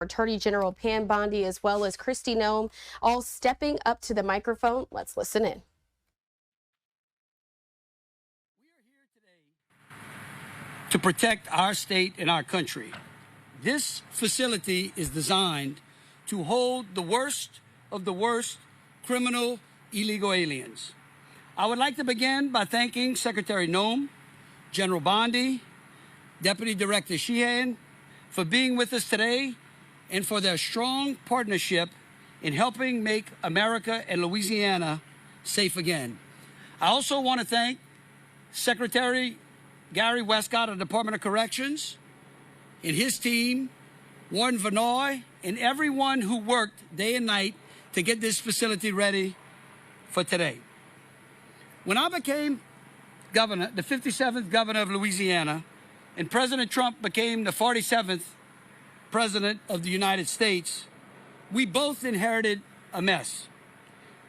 Attorney General Pam Bondi, as well as Kristi Noem, all stepping up to the microphone. Let's listen in. We are here today to protect our state and our country. This facility is designed to hold the worst of the worst criminal illegal aliens. I would like to begin by thanking Secretary Noem, General Bondi, Deputy Director Sheehan for being with us today and for their strong partnership in helping make America and Louisiana safe again. I also want to thank Secretary Gary Westcott of the Department of Corrections and his team, Warden Vanoy, and everyone who worked day and night to get this facility ready for today. When I became governor, the 57th governor of Louisiana, and President Trump became the 47th President of the United States, we both inherited a mess.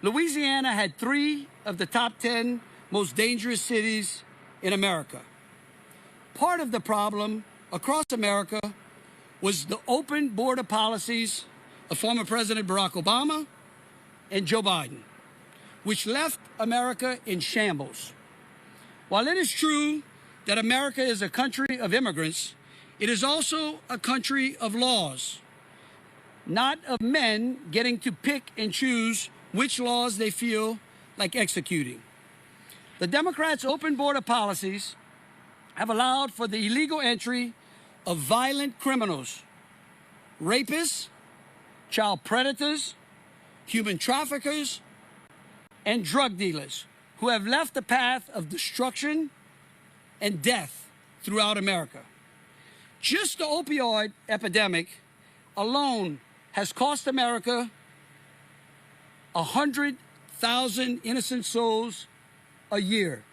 Louisiana had 3 of the top 10 most dangerous cities in America. Part of the problem across America was the open border policies of former President Barack Obama and Joe Biden, which left America in shambles. While it is true that America is a country of immigrants, it is also a country of laws, not of men getting to pick and choose which laws they feel like executing. The Democrats' open border policies have allowed for the illegal entry of violent criminals, rapists, child predators, human traffickers, and drug dealers who have left a path of destruction and death throughout America. Just the opioid epidemic alone has cost America 100,000 innocent souls a year.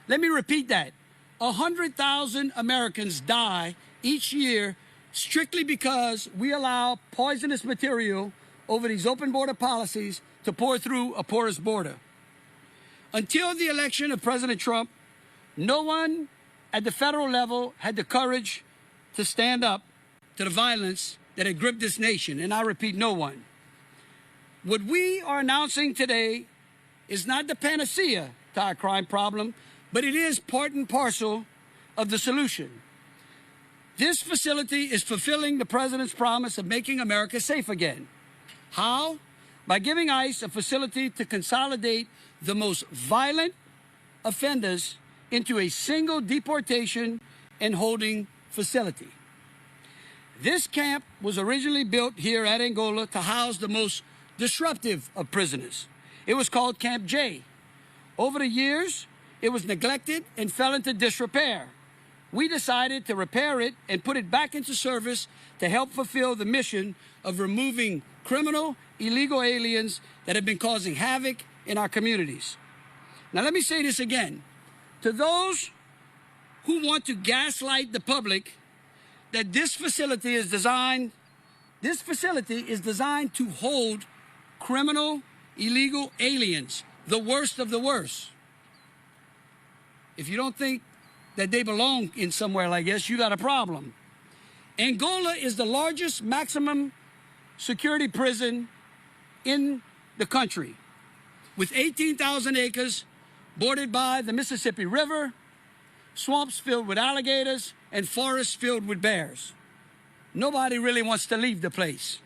Let me repeat that. 100,000 Americans die each year strictly because we allow poisonous material over these open border policies to pour through a porous border. Until the election of President Trump, no one at the federal level had the courage to stand up to the violence that had gripped this nation, and I repeat, no one. What we are announcing today is not the panacea to our crime problem, but it is part and parcel of the solution. This facility is fulfilling the president's promise of making America safe again. How? By giving ICE a facility to consolidate the most violent offenders into a single deportation and holding facility. This camp was originally built here at Angola to house the most disruptive of prisoners. It was called Camp J. Over the years, it was neglected and fell into disrepair. We decided to repair it and put it back into service to help fulfill the mission of removing criminal, illegal aliens that have been causing havoc in our communities. Now, let me say this again. To those who want to gaslight the public that this facility is designed to hold criminal, illegal aliens, the worst of the worst. If you don't think that they belong in somewhere like this, you got a problem. Angola is the largest maximum security prison in the country, with 18,000 acres bordered by the Mississippi River, swamps filled with alligators, and forests filled with bears. Nobody really wants to leave the place.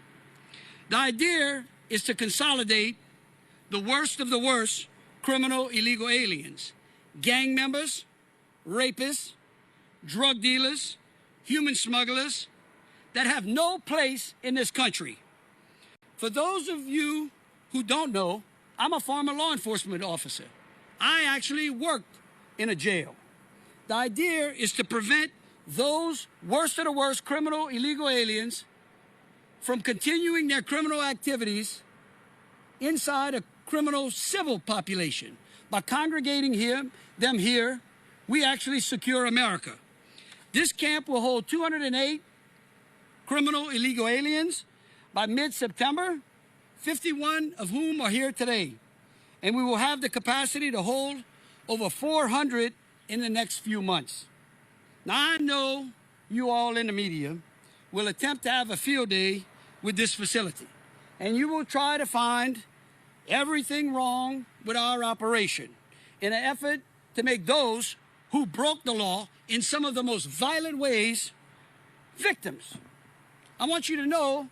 The idea is to consolidate the worst of the worst criminal illegal aliens, gang members, rapists, drug dealers, human smugglers that have no place in this country. For those of you who don't know, I'm a former law enforcement officer. I actually worked in a jail. The idea is to prevent those worst of the worst criminal illegal aliens from continuing their criminal activities inside a criminal civil population. By congregating them here, we actually secure America. This camp will hold 208 criminal illegal aliens by mid-September, 51 of whom are here today. And we will have the capacity to hold over 400 in the next few months. Now, I know you all in the media will attempt to have a field day with this facility, and you will try to find everything wrong with our operation in an effort to make those who broke the law in some of the most violent ways victims. I want you to know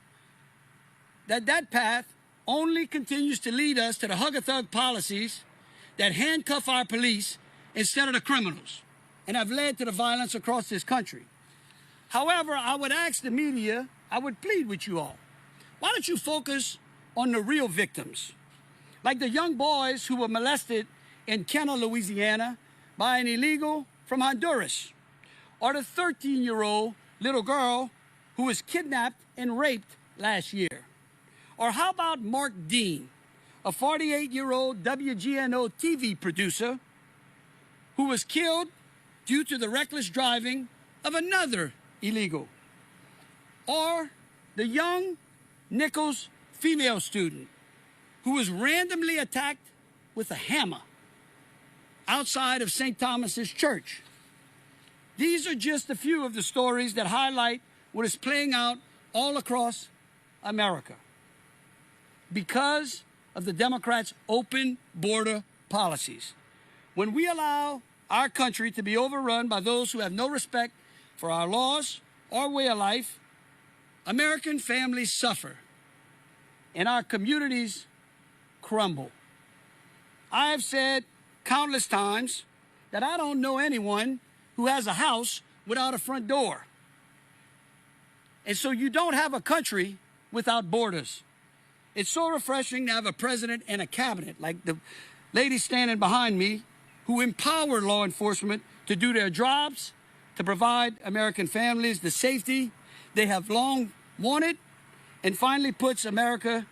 that that path only continues to lead us to the hug-a-thug policies that handcuff our police instead of the criminals and have led to the violence across this country. However, I would ask the media, I would plead with you all, why don't you focus on the real victims, like the young boys who were molested in Kenner, Louisiana by an illegal from Honduras, or the 13-year-old little girl who was kidnapped and raped last year. Or how about Mark Dean, a 48-year-old WGNO TV producer who was killed due to the reckless driving of another illegal. Or the young Nichols female student who was randomly attacked with a hammer outside of St. Thomas's Church. These are just a few of the stories that highlight what is playing out all across America because of the Democrats' open border policies. When we allow our country to be overrun by those who have no respect for our laws or way of life, American families suffer and our communities crumble. I have said countless times that I don't know anyone who has a house without a front door. And so you don't have a country without borders. It's so refreshing to have a president and a cabinet, like the lady standing behind me, who empower law enforcement to do their jobs, to provide American families the safety they have long wanted, and finally puts America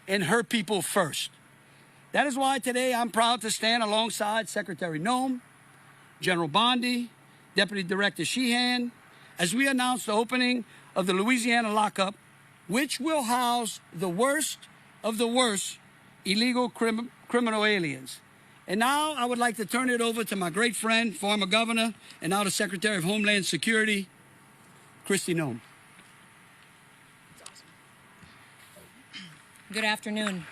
and her people first. That is why today I'm proud to stand alongside Secretary Noem, General Bondi, Deputy Director Sheehan, as we announce the opening of the Louisiana Lockup, which will house the worst of the worst illegal criminal aliens. And now I would like to turn it over to my great friend, former governor, and now the Secretary of Homeland Security, Kristi Noem. Good afternoon.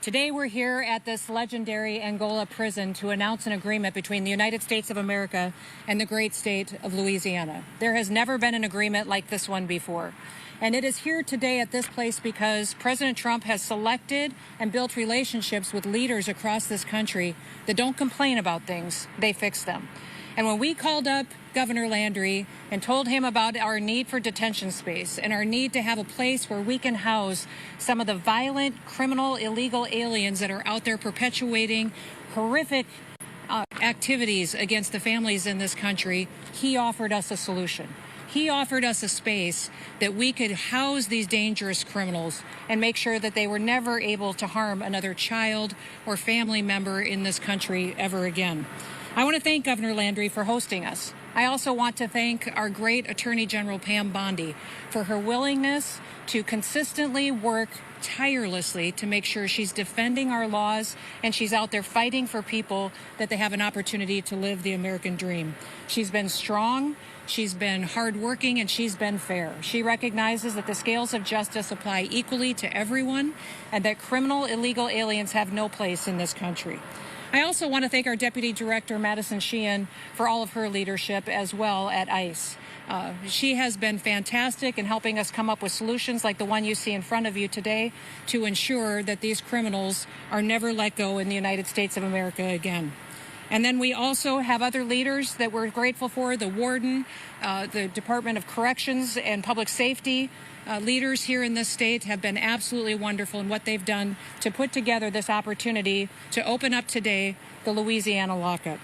Today we're here at this legendary Angola prison to announce an agreement between the United States of America and the great state of Louisiana. There has never been an agreement like this one before. And it is here today at this place because President Trump has selected and built relationships with leaders across this country that don't complain about things, they fix them. And when we called up Governor Landry and told him about our need for detention space and our need to have a place where we can house some of the violent, criminal, illegal aliens that are out there perpetuating horrific activities against the families in this country, he offered us a solution. He offered us a space that we could house these dangerous criminals and make sure that they were never able to harm another child or family member in this country ever again. I want to thank Governor Landry for hosting us. I also want to thank our great Attorney General Pam Bondi for her willingness to consistently work tirelessly to make sure she's defending our laws and she's out there fighting for people that they have an opportunity to live the American dream. She's been strong, she's been hardworking, and she's been fair. She recognizes that the scales of justice apply equally to everyone and that criminal illegal aliens have no place in this country. I also want to thank our Deputy Director, Madison Sheehan, for all of her leadership as well at ICE. She has been fantastic in helping us come up with solutions like the one you see in front of you today to ensure that these criminals are never let go in the United States of America again. And then we also have other leaders that we're grateful for, the warden, the Department of Corrections and Public Safety. Leaders here in this state have been absolutely wonderful in what they've done to put together this opportunity to open up today the Louisiana Lockup.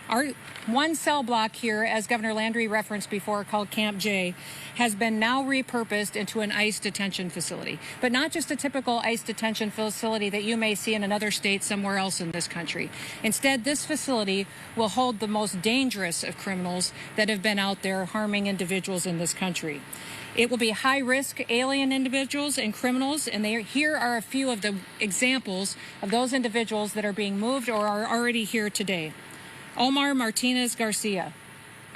Our one cell block here, as Governor Landry referenced before, called Camp J, has been now repurposed into an ICE detention facility. But not just a typical ICE detention facility that you may see in another state somewhere else in this country. Instead, this facility will hold the most dangerous of criminals that have been out there harming individuals in this country. It will be high-risk alien individuals and criminals, and here are a few of the examples of those individuals that are being moved or are already here today. Omar Martinez Garcia,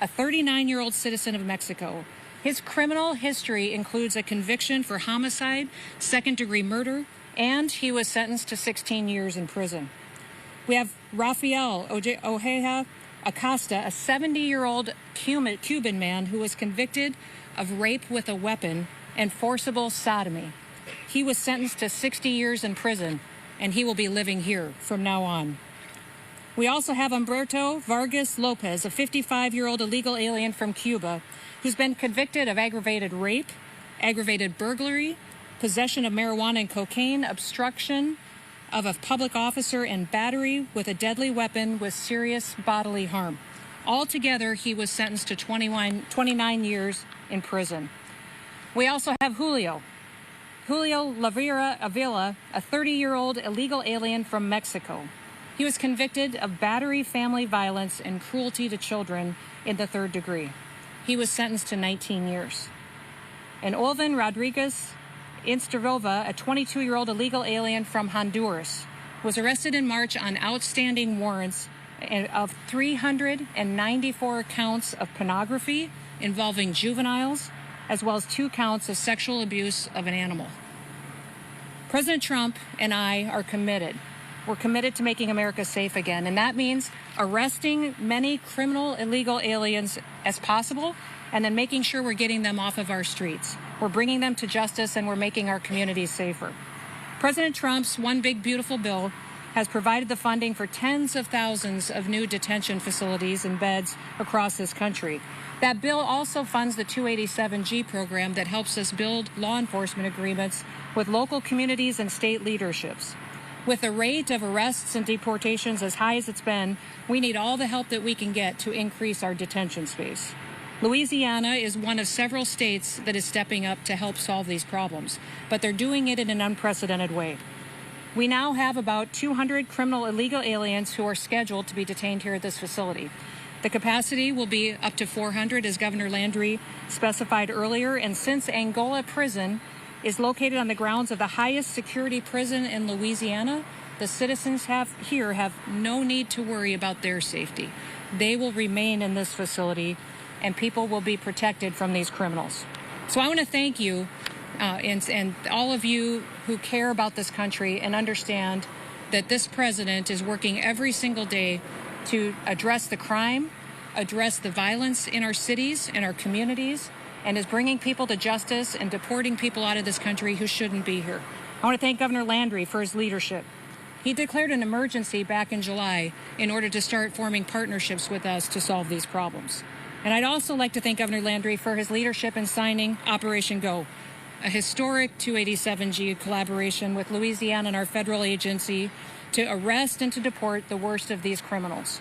a 39-year-old citizen of Mexico His criminal history includes a conviction for homicide, second-degree murder, and he was sentenced to 16 years in prison. We have Rafael Ojeda Acosta, a 70-year-old Cuban man who was convicted of rape with a weapon and forcible sodomy. He was sentenced to 60 years in prison, and he will be living here from now on. We also have Humberto Vargas Lopez, a 55-year-old illegal alien from Cuba, who's been convicted of aggravated rape, aggravated burglary, possession of marijuana and cocaine, obstruction of a public officer, and battery with a deadly weapon with serious bodily harm. Altogether, he was sentenced to 29 years in prison. We also have Julio Lavera Avila, a 30-year-old illegal alien from Mexico. He was convicted of battery, family violence, and cruelty to children in the third degree. He was sentenced to 19 years. And Olvin Rodriguez Instervova, a 22-year-old illegal alien from Honduras, was arrested in March on outstanding warrants of 394 counts of pornography involving juveniles, as well as 2 counts of sexual abuse of an animal. President Trump and I are committed. We're committed to making America safe again, and that means arresting many criminal illegal aliens as possible and then making sure we're getting them off of our streets. We're bringing them to justice, and we're making our communities safer. President Trump's One Big Beautiful Bill has provided the funding for tens of thousands of new detention facilities and beds across this country. That bill also funds the 287G program that helps us build law enforcement agreements with local communities and state leaderships. With the rate of arrests and deportations as high as it's been, we need all the help that we can get to increase our detention space. Louisiana is one of several states that is stepping up to help solve these problems, but they're doing it in an unprecedented way. We now have about 200 criminal illegal aliens who are scheduled to be detained here at this facility. The capacity will be up to 400, as Governor Landry specified earlier, and since Angola Prison is located on the grounds of the highest security prison in Louisiana, the citizens have no need to worry about their safety. They will remain in this facility, and people will be protected from these criminals. So I want to thank you and all of you who care about this country and understand that this president is working every single day to address the crime, address the violence in our cities and our communities, and is bringing people to justice and deporting people out of this country who shouldn't be here. I want to thank Governor Landry for his leadership. He declared an emergency back in July in order to start forming partnerships with us to solve these problems. And I'd also like to thank Governor Landry for his leadership in signing Operation Go, a historic 287G collaboration with Louisiana and our federal agency to arrest and to deport the worst of these criminals.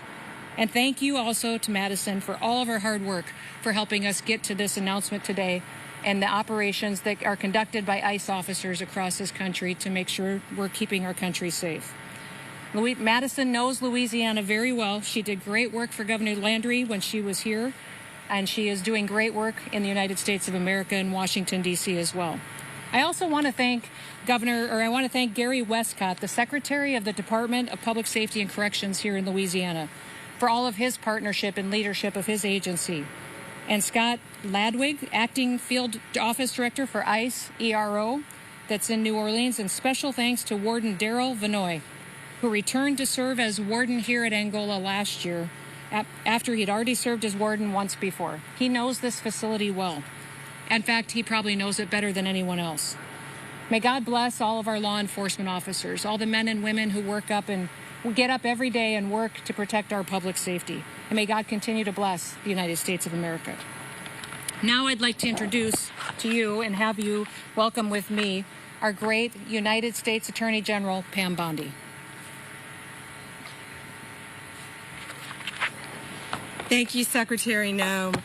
And thank you also to Madison for all of our hard work for helping us get to this announcement today and the operations that are conducted by ICE officers across this country to make sure we're keeping our country safe. Madison knows Louisiana very well. She did great work for Governor Landry when she was here, and she is doing great work in the United States of America and Washington, D.C. as well. I also want to thank Gary Westcott, the Secretary of the Department of Public Safety and Corrections here in Louisiana, for all of his partnership and leadership of his agency. And Scott Ladwig, Acting Field Office Director for ICE ERO, that's in New Orleans, and special thanks to Warden Daryl Vanoy, who returned to serve as warden here at Angola last year after he'd already served as warden once before. He knows this facility well. In fact, he probably knows it better than anyone else. May God bless all of our law enforcement officers, all the men and women who get up every day and work to protect our public safety. And may God continue to bless the United States of America. Now I'd like to introduce to you and have you welcome with me our great United States Attorney General, Pam Bondi. Thank you, Secretary Noem,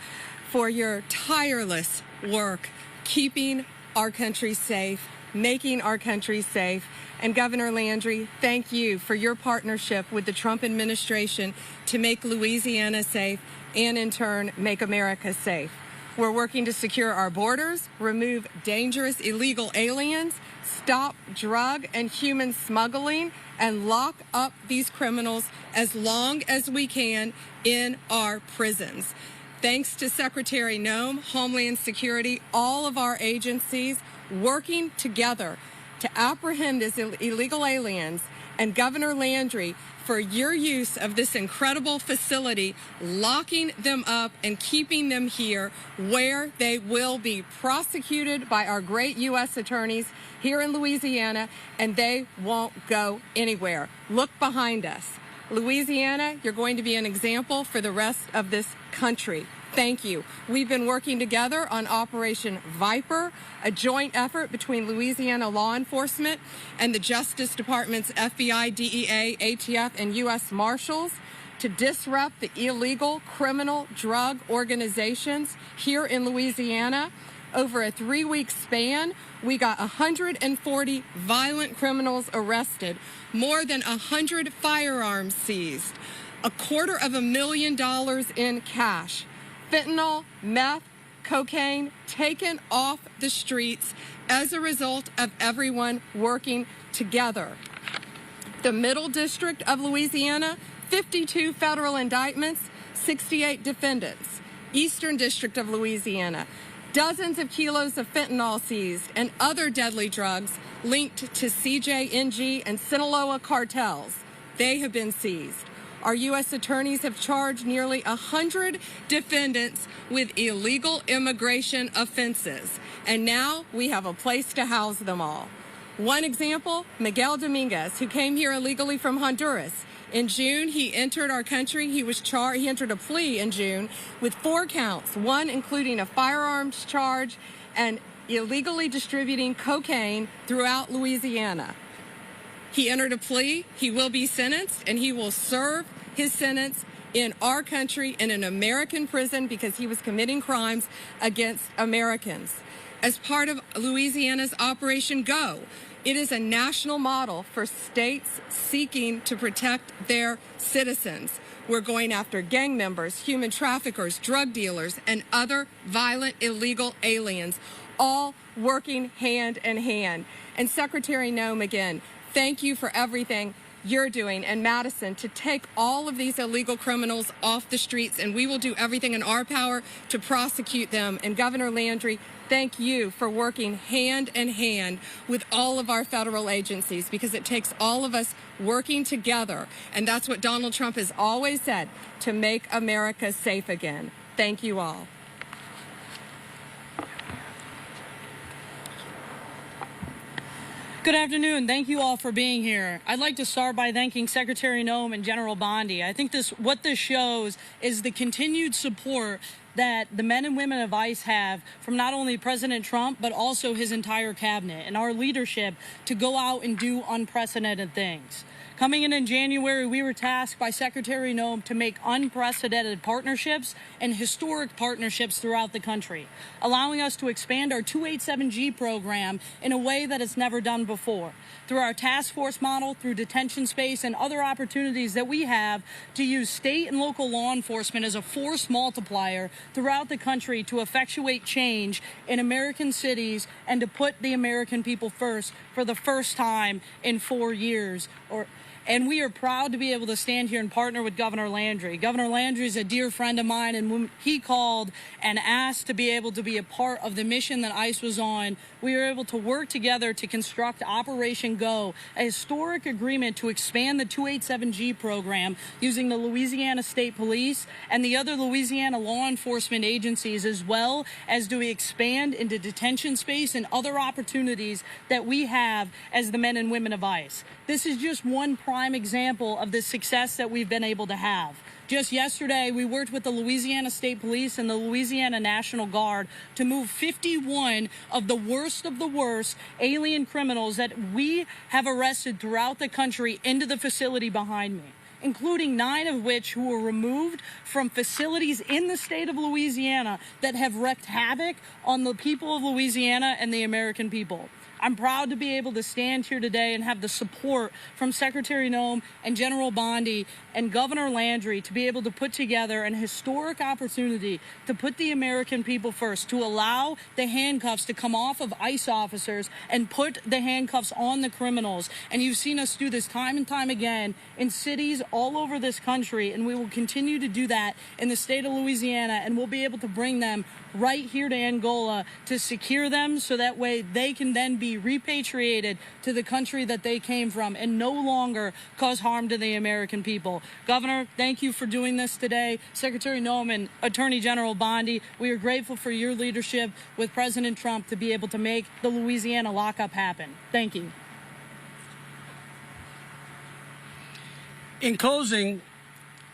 for your tireless work keeping our country safe, making our country safe. And Governor Landry, thank you for your partnership with the Trump administration to make Louisiana safe and, in turn, make America safe. We're working to secure our borders, remove dangerous illegal aliens, stop drug and human smuggling, and lock up these criminals as long as we can in our prisons. Thanks to Secretary Noem, Homeland Security, all of our agencies working together to apprehend these illegal aliens, and Governor Landry for your use of this incredible facility, locking them up and keeping them here where they will be prosecuted by our great U.S. attorneys here in Louisiana, and they won't go anywhere. Look behind us. Louisiana, you're going to be an example for the rest of this country. Thank you. We've been working together on Operation Viper, a joint effort between Louisiana law enforcement and the Justice Department's FBI, DEA, ATF, and U.S. Marshals to disrupt the illegal criminal drug organizations here in Louisiana. Over a 3-week span, we got 140 violent criminals arrested, more than 100 firearms seized, $250,000 in cash, fentanyl, meth, cocaine taken off the streets as a result of everyone working together. The Middle District of Louisiana, 52 federal indictments, 68 defendants. Eastern District of Louisiana, dozens of kilos of fentanyl seized and other deadly drugs linked to CJNG and Sinaloa cartels. They have been seized. Our U.S. attorneys have charged nearly 100 defendants with illegal immigration offenses, and now we have a place to house them all. One example, Miguel Dominguez, who came here illegally from Honduras. In June, he entered our country. He entered a plea in June with 4 counts, one including a firearms charge and illegally distributing cocaine throughout Louisiana. He entered a plea, he will be sentenced, and he will serve his sentence in our country in an American prison because he was committing crimes against Americans. As part of Louisiana's Operation Go, it is a national model for states seeking to protect their citizens. We're going after gang members, human traffickers, drug dealers, and other violent illegal aliens, all working hand in hand. And Secretary Noem, again, thank you for everything you're doing, and Madison, to take all of these illegal criminals off the streets, and we will do everything in our power to prosecute them. And Governor Landry, thank you for working hand in hand with all of our federal agencies, because it takes all of us working together, and that's what Donald Trump has always said, to make America safe again. Thank you all. Good afternoon. Thank you all for being here. I'd like to start by thanking Secretary Noem and General Bondi. I think what this shows is the continued support that the men and women of ICE have from not only President Trump, but also his entire cabinet and our leadership to go out and do unprecedented things. Coming in January, we were tasked by Secretary Noem to make unprecedented partnerships and historic partnerships throughout the country, allowing us to expand our 287G program in a way that it's never done before. Through our task force model, through detention space, and other opportunities that we have to use state and local law enforcement as a force multiplier throughout the country to effectuate change in American cities and to put the American people first for the first time in 4 years. And we are proud to be able to stand here and partner with Governor Landry. Governor Landry is a dear friend of mine, and when he called and asked to be able to be a part of the mission that ICE was on, we were able to work together to construct Operation Go, a historic agreement to expand the 287G program using the Louisiana State Police and the other Louisiana law enforcement agencies, as well as to expand into detention space and other opportunities that we have as the men and women of ICE. This is just one prime example of the success that we've been able to have. Just yesterday, we worked with the Louisiana State Police and the Louisiana National Guard to move 51 of the worst alien criminals that we have arrested throughout the country into the facility behind me, including 9 of which who were removed from facilities in the state of Louisiana that have wreaked havoc on the people of Louisiana and the American people. I'm proud to be able to stand here today and have the support from Secretary Noem and General Bondi and Governor Landry to be able to put together an historic opportunity to put the American people first, to allow the handcuffs to come off of ICE officers and put the handcuffs on the criminals. And you've seen us do this time and time again in cities all over this country, and we will continue to do that in the state of Louisiana, and we'll be able to bring them right here to Angola to secure them so that way they can then be repatriated to the country that they came from and no longer cause harm to the American people. Governor, thank you for doing this today. Secretary Noem and Attorney General Bondi, we are grateful for your leadership with President Trump to be able to make the Louisiana lockup happen. Thank you. In closing,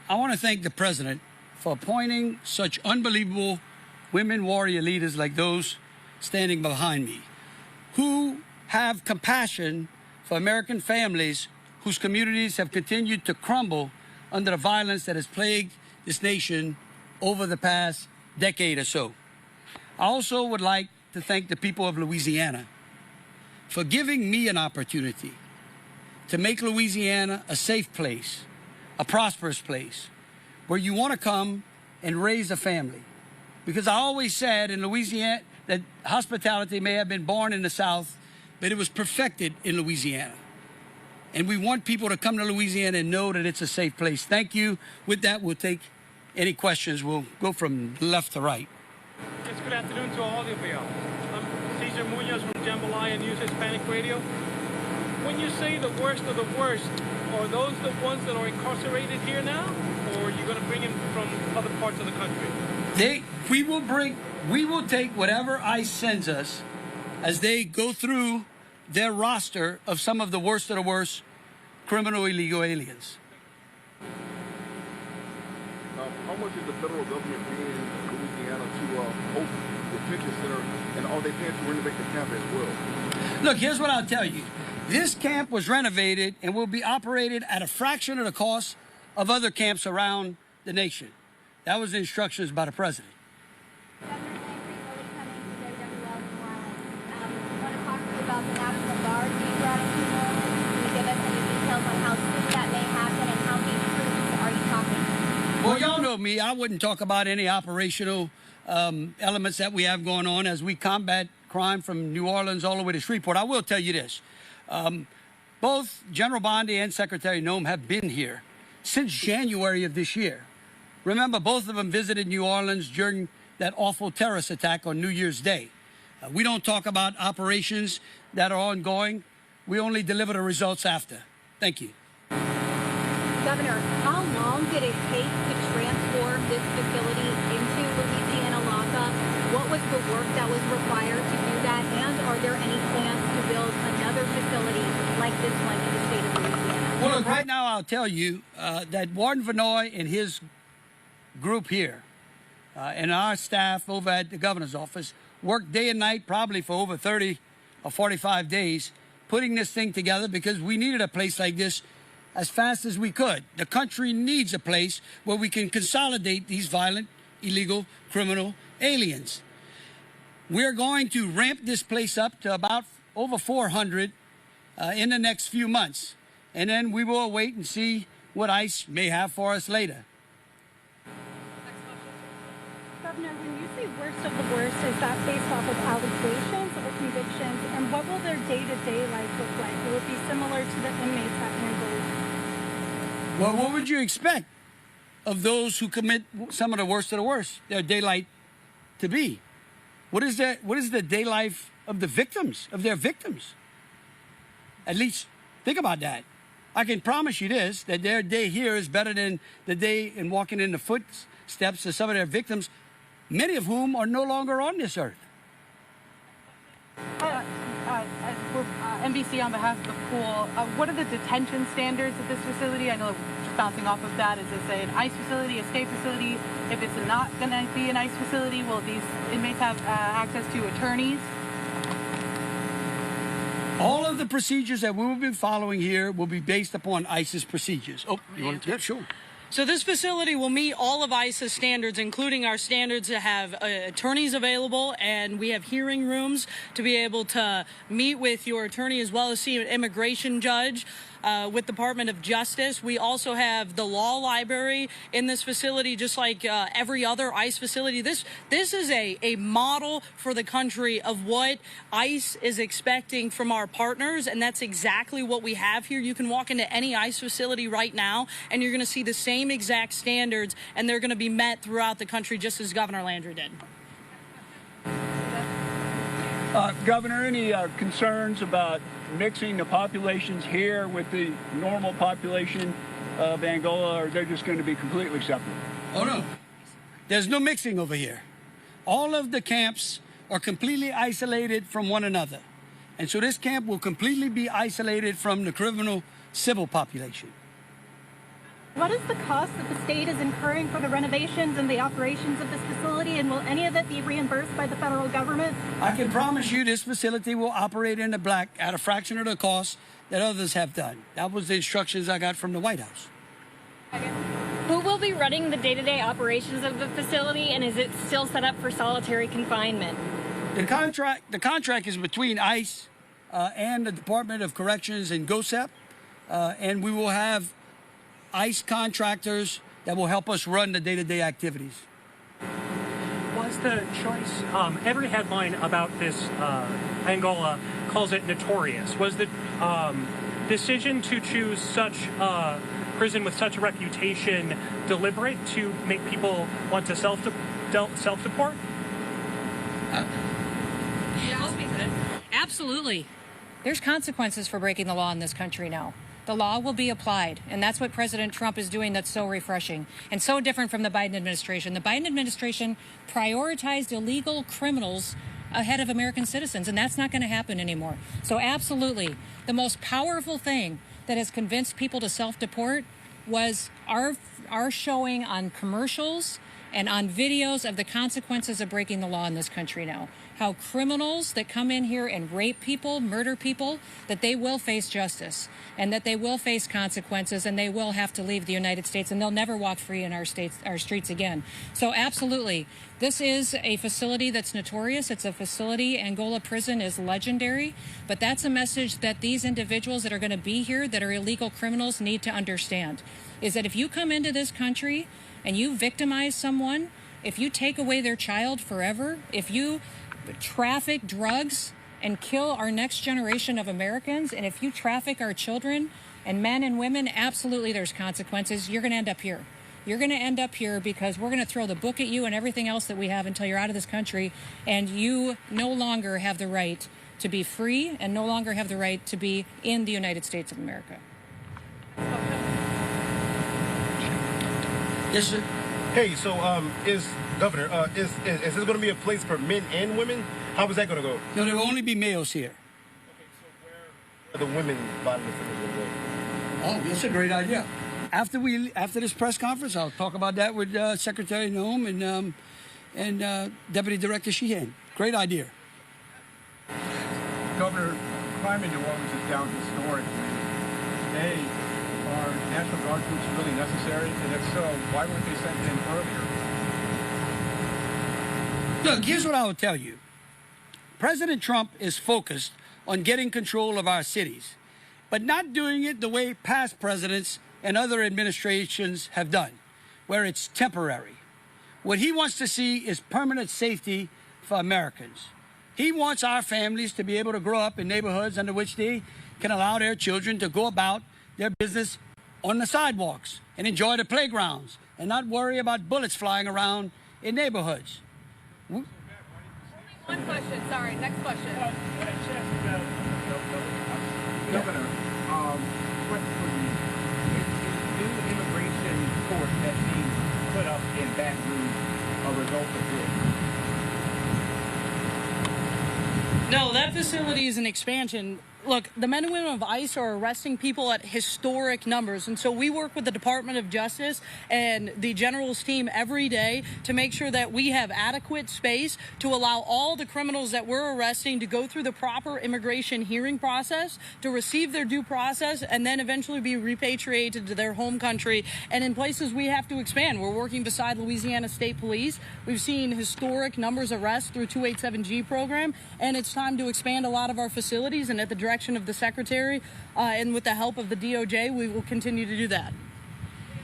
I want to thank the President for appointing such unbelievable women warrior leaders like those standing behind me, who have compassion for American families whose communities have continued to crumble under the violence that has plagued this nation over the past decade or so. I also would like to thank the people of Louisiana for giving me an opportunity to make Louisiana a safe place, a prosperous place, where you want to come and raise a family. Because I always said in Louisiana that hospitality may have been born in the South, but it was perfected in Louisiana. And we want people to come to Louisiana and know that it's a safe place. Thank you. With that, we'll take any questions. We'll go from left to right. Yes, good afternoon to all of you. I'm Cesar Munoz from Jambalaya News Hispanic Radio. When you say the worst of the worst, are those the ones that are incarcerated here now, or are you going to bring them from other parts of the country? We will take whatever ICE sends us as they go through their roster of some of the worst criminal illegal aliens. How much is the federal government paying Louisiana to host the detention center, and are they paying to renovate the camp as well? Look, here's what I'll tell you. This camp was renovated and will be operated at a fraction of the cost of other camps around the nation. That was the instructions by the president. Governor Landry will be coming to WWL New Orleans. I want to talk to you about the National Guard being brought into New Orleans. Can you give us any details on how soon that may happen and how many troops are you talking? Well, y'all know me. I wouldn't talk about any operational elements that we have going on as we combat crime from New Orleans all the way to Shreveport. I will tell you this. Both General Bondi and Secretary Noem have been here since January of this year. Remember, both of them visited New Orleans during that awful terrorist attack on New Year's Day. We don't talk about operations that are ongoing. We only deliver the results after. Thank you. Governor, how long did it take to transform this facility into Louisiana Lockup? What was the work that was required to do that? And are there any plans to build another facility like this one in the state of Louisiana? Well, look, right now I'll tell you that Warden Vanoy and his group here and our staff over at the governor's office worked day and night probably for over 30 or 45 days putting this thing together because we needed a place like this as fast as we could. The country needs a place where we can consolidate these violent, illegal, criminal aliens. We're going to ramp this place up to about over 400 in the next few months. And then we will wait and see what ICE may have for us later. Governor, when you say worst of the worst, is that based off of allegations or convictions? And what will their day-to-day life look like? Will it be similar to the inmates at Angola? Well, what would you expect of those who commit some of the worst, their day life to be? What is the day life of the victims, of their victims? At least think about that. I can promise you this, that their day here is better than the day in walking in the footsteps of some of their victims, many of whom are no longer on this earth. NBC on behalf of the pool, what are the detention standards at this facility? I know just bouncing off of that, is this an ICE facility, a state facility? If it's not going to be an ICE facility, will these inmates have access to attorneys? All of the procedures that we will be following here will be based upon ICE's procedures. Oh, you want to? Yeah, sure. So this facility will meet all of ICE's standards, including our standards to have attorneys available, and we have hearing rooms to be able to meet with your attorney as well as see an immigration judge with Department of Justice. We also have the law library in this facility, just like every other ICE facility. This is a model for the country of what ICE is expecting from our partners, and that's exactly what we have here. You can walk into any ICE facility right now, and you're going to see the same exact standards, and they're going to be met throughout the country, just as Governor Landry did. Governor, any concerns about mixing the populations here with the normal population of Angola, or they're just going to be completely separate? Oh, no. There's no mixing over here. All of the camps are completely isolated from one another. And so this camp will completely be isolated from the criminal civil population. What is the cost that the state is incurring for the renovations and the operations of this facility, and will any of it be reimbursed by the federal government? I can promise you this facility will operate in the black at a fraction of the cost that others have done. That was the instructions I got from the White House. Who will be running the day-to-day operations of the facility, and is it still set up for solitary confinement? The contract is between ICE and the Department of Corrections and GOSEP, and we will have ICE contractors that will help us run the day-to-day activities. Was the choice, every headline about this Angola calls it notorious. Was the decision to choose such a prison with such a reputation deliberate to make people want to self-deport? Absolutely. There's consequences for breaking the law in this country now. The law will be applied, and that's what President Trump is doing that's so refreshing and so different from the Biden administration. The Biden administration prioritized illegal criminals ahead of American citizens, and that's not going to happen anymore. So absolutely, the most powerful thing that has convinced people to self-deport was our showing on commercials and on videos of the consequences of breaking the law in this country now. How criminals that come in here and rape people, murder people, that they will face justice and that they will face consequences and they will have to leave the United States and they'll never walk free in our streets again. So absolutely, this is a facility that's notorious. It's a facility. Angola prison is legendary, but that's a message that these individuals that are going to be here that are illegal criminals need to understand, is that if you come into this country and you victimize someone, if you take away their child forever, if you traffic drugs and kill our next generation of Americans, and if you traffic our children and men and women, absolutely there's consequences. You're going to end up here. You're going to end up here because we're going to throw the book at you and everything else that we have until you're out of this country, and you no longer have the right to be free and no longer have the right to be in the United States of America. Yes, sir. Hey, so Governor, is this going to be a place for men and women? How is that going to go? No, there will only be males here. Okay, so where are the women bottomless going to go? Oh, that's a great idea. After this press conference, I'll talk about that with Secretary Noem and Deputy Director Sheehan. Great idea. Governor, crime in New Orleans is down historically. Are National Guard troops really necessary? And if so, why weren't they sent in earlier? Look, here's what I will tell you. President Trump is focused on getting control of our cities, but not doing it the way past presidents and other administrations have done, where it's temporary. What he wants to see is permanent safety for Americans. He wants our families to be able to grow up in neighborhoods under which they can allow their children to go about their business on the sidewalks and enjoy the playgrounds and not worry about bullets flying around in neighborhoods. One question, sorry, next question. Governor, what for the new immigration court that's being put up in Baton Rouge a result of this? No, that facility is an expansion Look, the men and women of ICE are arresting people at historic numbers. And so we work with the Department of Justice and the General's team every day to make sure that we have adequate space to allow all the criminals that we're arresting to go through the proper immigration hearing process, to receive their due process, and then eventually be repatriated to their home country. And in places we have to expand. We're working beside Louisiana State Police. We've seen historic numbers of arrests through 287G program, and it's time to expand a lot of our facilities, and at the direction of the Secretary and with the help of the DOJ, we will continue to do that.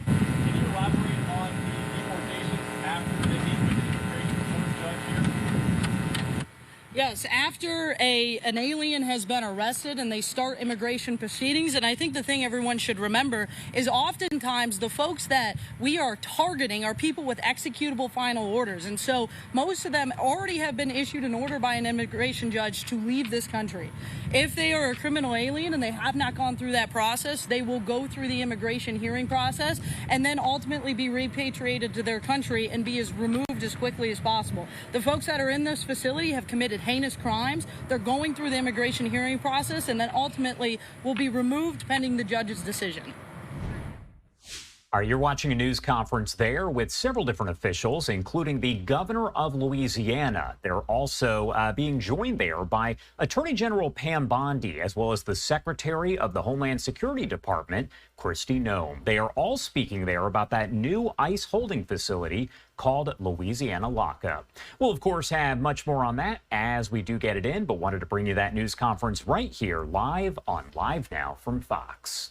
Can you elaborate on the deportations after the immigration court judge here? Yes, after an alien has been arrested and they start immigration proceedings, and I think the thing everyone should remember is oftentimes the folks that we are targeting are people with executable final orders. And so most of them already have been issued an order by an immigration judge to leave this country. If they are a criminal alien and they have not gone through that process, they will go through the immigration hearing process and then ultimately be repatriated to their country and be removed as quickly as possible. The folks that are in this facility have committed heinous crimes. They're going through the immigration hearing process and then ultimately will be removed pending the judge's decision. All right, you're watching a news conference there with several different officials, including the governor of Louisiana. They're also being joined there by Attorney General Pam Bondi, as well as the Secretary of the Homeland Security Department, Kristi Noem. They are all speaking there about that new ICE holding facility called Louisiana Lockup. We'll, of course, have much more on that as we do get it in, but wanted to bring you that news conference right here live on Live Now from Fox.